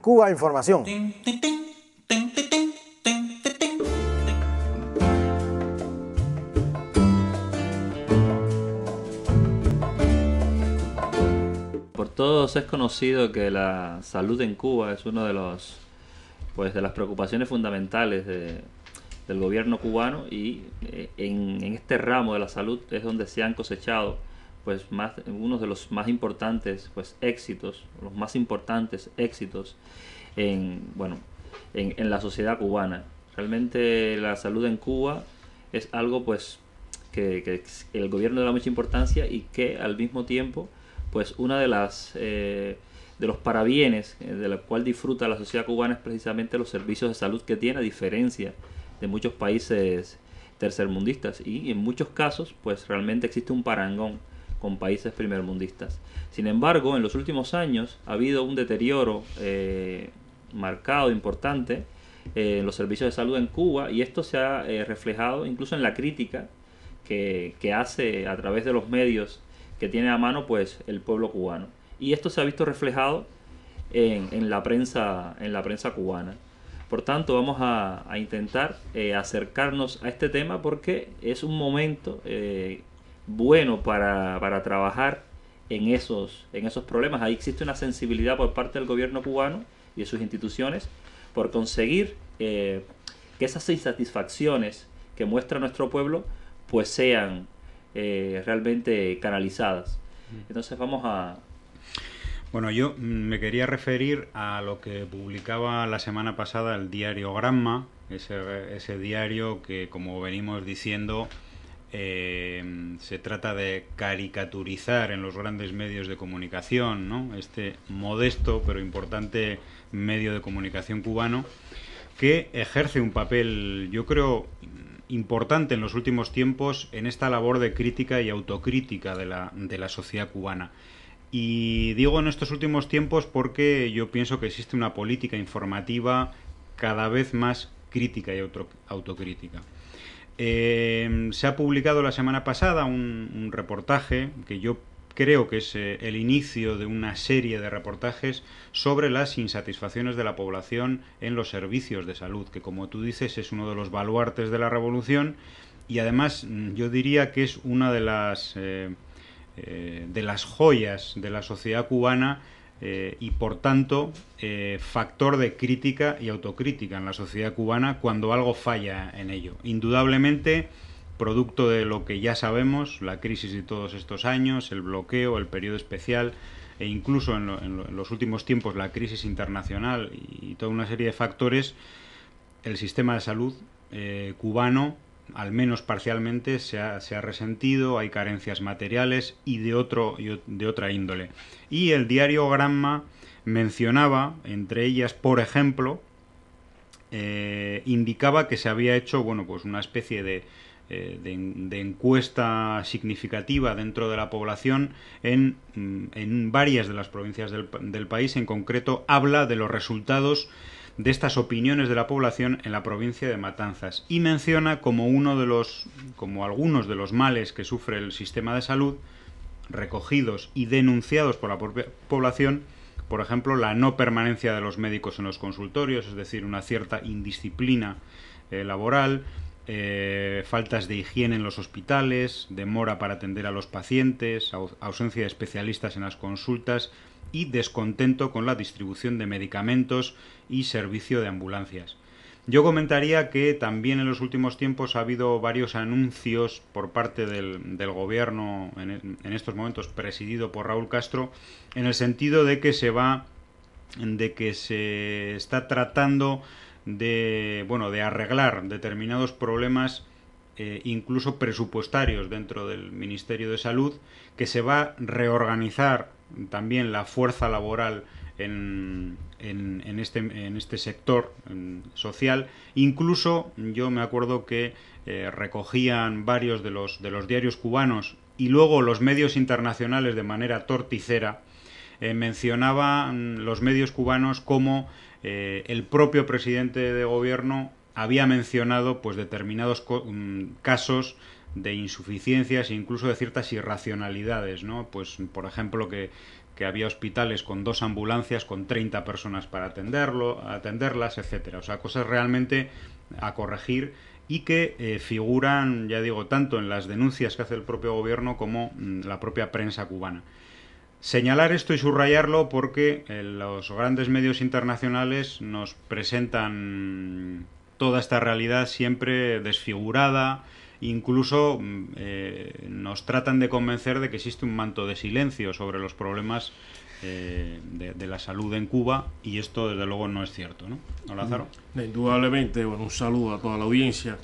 Cuba Información. Por todos es conocido que la salud en Cuba es uno de los, pues, de las preocupaciones fundamentales del gobierno cubano, y en este ramo de la salud es donde se han cosechado pues uno de los más importantes pues éxitos, los más importantes éxitos en la sociedad cubana. Realmente la salud en Cuba es algo pues que el gobierno le da mucha importancia, y que al mismo tiempo pues una de las de los parabienes de la cual disfruta la sociedad cubana es precisamente los servicios de salud que tiene, a diferencia de muchos países tercermundistas, y en muchos casos pues realmente existe un parangón con países primermundistas. Sin embargo, en los últimos años ha habido un deterioro marcado, importante, en los servicios de salud en Cuba, y esto se ha reflejado incluso en la crítica que hace a través de los medios que tiene a mano pues el pueblo cubano, y esto se ha visto reflejado en la prensa cubana. Por tanto, vamos a intentar acercarnos a este tema, porque es un momento bueno para trabajar en esos problemas. Ahí existe una sensibilidad por parte del gobierno cubano y de sus instituciones por conseguir que esas insatisfacciones que muestra nuestro pueblo pues sean realmente canalizadas. Entonces vamos a... Bueno, yo me quería referir a lo que publicaba la semana pasada el diario Gramma, ese diario que, como venimos diciendo, se trata de caricaturizar en los grandes medios de comunicación, ¿no? Este modesto pero importante medio de comunicación cubano, que ejerce un papel, yo creo, importante en los últimos tiempos en esta labor de crítica y autocrítica de la sociedad cubana. Y digo en estos últimos tiempos porque yo pienso que existe una política informativa cada vez más crítica y autocrítica. Se ha publicado la semana pasada un reportaje que yo creo que es el inicio de una serie de reportajes sobre las insatisfacciones de la población en los servicios de salud, que, como tú dices, es uno de los baluartes de la revolución, y además yo diría que es una de las joyas de la sociedad cubana, y por tanto factor de crítica y autocrítica en la sociedad cubana cuando algo falla en ello. Indudablemente, producto de lo que ya sabemos, la crisis de todos estos años, el bloqueo, el periodo especial, e incluso en los últimos tiempos la crisis internacional y toda una serie de factores, el sistema de salud cubano, al menos parcialmente, se ha resentido. Hay carencias materiales y de otra índole. Y el diario Gramma mencionaba, entre ellas, por ejemplo, indicaba que se había hecho, bueno, pues una especie de encuesta significativa dentro de la población en varias de las provincias del país. En concreto, habla de los resultados de estas opiniones de la población en la provincia de Matanzas, y menciona como algunos de los males que sufre el sistema de salud, recogidos y denunciados por la propia población, por ejemplo, la no permanencia de los médicos en los consultorios, es decir, una cierta indisciplina laboral, faltas de higiene en los hospitales, demora para atender a los pacientes, ausencia de especialistas en las consultas y descontento con la distribución de medicamentos y servicio de ambulancias. Yo comentaría que también en los últimos tiempos ha habido varios anuncios por parte del gobierno, en estos momentos presidido por Raúl Castro, en el sentido de que se está tratando de arreglar determinados problemas, incluso presupuestarios, dentro del Ministerio de Salud, que se va a reorganizar también la fuerza laboral en este sector social. Incluso yo me acuerdo que recogían varios de los diarios cubanos, y luego los medios internacionales, de manera torticera, mencionaban los medios cubanos como el propio presidente de gobierno había mencionado pues determinados casos de insuficiencias e incluso de ciertas irracionalidades, ¿no? Pues, por ejemplo, que que había hospitales con 2 ambulancias con 30 personas para atenderlas, etcétera. O sea, cosas realmente a corregir y que figuran, ya digo, tanto en las denuncias que hace el propio gobierno como la propia prensa cubana. Señalar esto y subrayarlo porque los grandes medios internacionales nos presentan toda esta realidad siempre desfigurada, incluso nos tratan de convencer de que existe un manto de silencio sobre los problemas de la salud en Cuba, y esto desde luego no es cierto, ¿no? ¿No, Lázaro? Indudablemente, bueno, un saludo a toda la audiencia.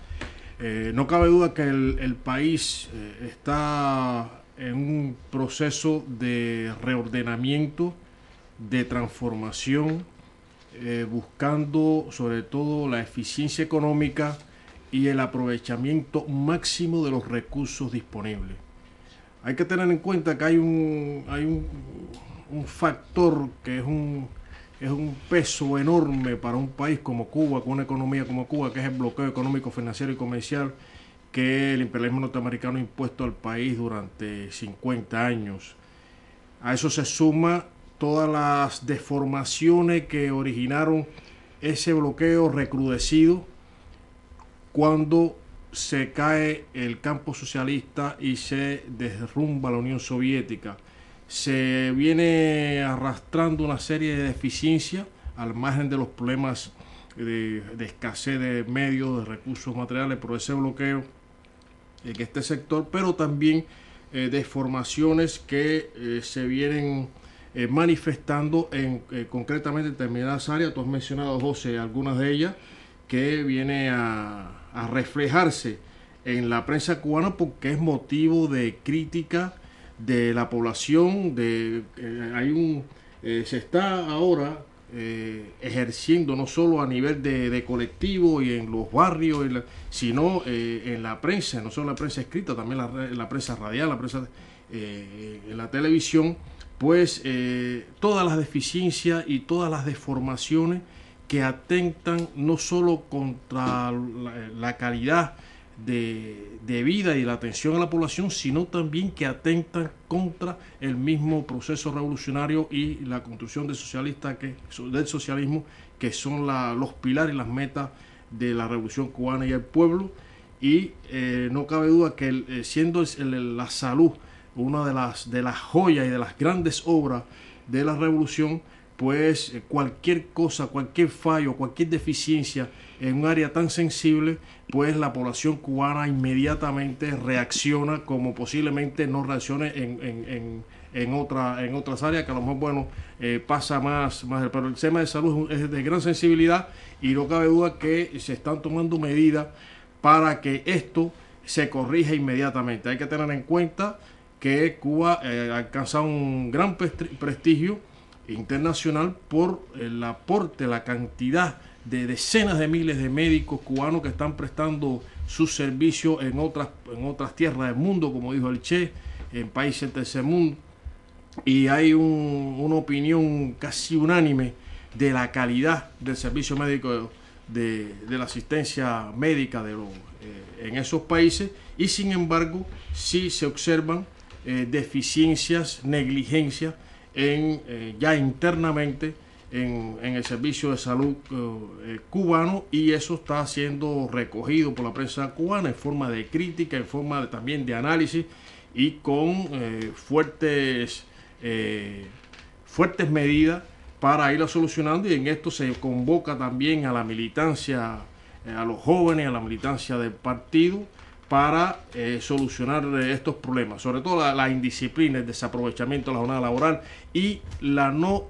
No cabe duda que el país está en un proceso de reordenamiento, de transformación, buscando sobre todo la eficiencia económica y el aprovechamiento máximo de los recursos disponibles. Hay que tener en cuenta que hay un factor que es un peso enorme para un país como Cuba, con una economía como Cuba, que es el bloqueo económico, financiero y comercial que el imperialismo norteamericano ha impuesto al país durante 50 años. A eso se suma todas las deformaciones que originaron ese bloqueo recrudecido cuando se cae el campo socialista y se derrumba la Unión Soviética. Se viene arrastrando una serie de deficiencias al margen de los problemas de escasez de medios, de recursos materiales por ese bloqueo en este sector, pero también deformaciones que se vienen manifestando concretamente en determinadas áreas. Tú has mencionado, José, algunas de ellas, que viene a reflejarse en la prensa cubana porque es motivo de crítica de la población. Se está ahora ejerciendo no solo a nivel de colectivo y en los barrios, sino en la prensa, no solo la prensa escrita, también la prensa radial, la prensa en la televisión, pues todas las deficiencias y todas las deformaciones que atentan no solo contra la calidad de vida y la atención a la población, sino también que atentan contra el mismo proceso revolucionario y la construcción del socialismo, que son los pilares y las metas de la revolución cubana y el pueblo. Y no cabe duda que siendo la salud una de las joyas y de las grandes obras de la revolución, pues cualquier cosa, cualquier fallo, cualquier deficiencia en un área tan sensible, pues la población cubana inmediatamente reacciona, como posiblemente no reaccione en otras áreas que a lo mejor, bueno, pasa más, pero el tema de salud es de gran sensibilidad y no cabe duda que se están tomando medidas para que esto se corrija inmediatamente. Hay que tener en cuenta que Cuba ha alcanzado un gran prestigio internacional por el aporte, la cantidad de decenas de miles de médicos cubanos que están prestando sus servicios en otras tierras del mundo, como dijo el Che, en países del tercer mundo. Y hay una opinión casi unánime de la calidad del servicio médico, de la asistencia médica en esos países, y sin embargo sí se observan deficiencias, negligencias ya internamente en el servicio de salud cubano, y eso está siendo recogido por la prensa cubana en forma de crítica, en forma también de análisis y con fuertes medidas para irlo solucionando. Y en esto se convoca también a la militancia, a los jóvenes, a la militancia del partido, para solucionar estos problemas, sobre todo la indisciplina, el desaprovechamiento de la jornada laboral y la no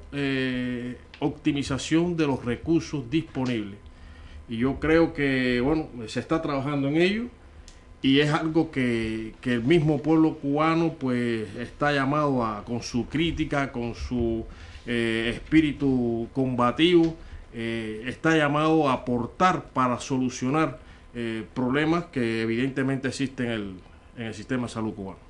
optimización de los recursos disponibles. Y yo creo que, bueno, se está trabajando en ello, y es algo que el mismo pueblo cubano pues está llamado con su crítica, con su espíritu combativo, está llamado a aportar para solucionar problemas que evidentemente existen en el sistema de salud cubano.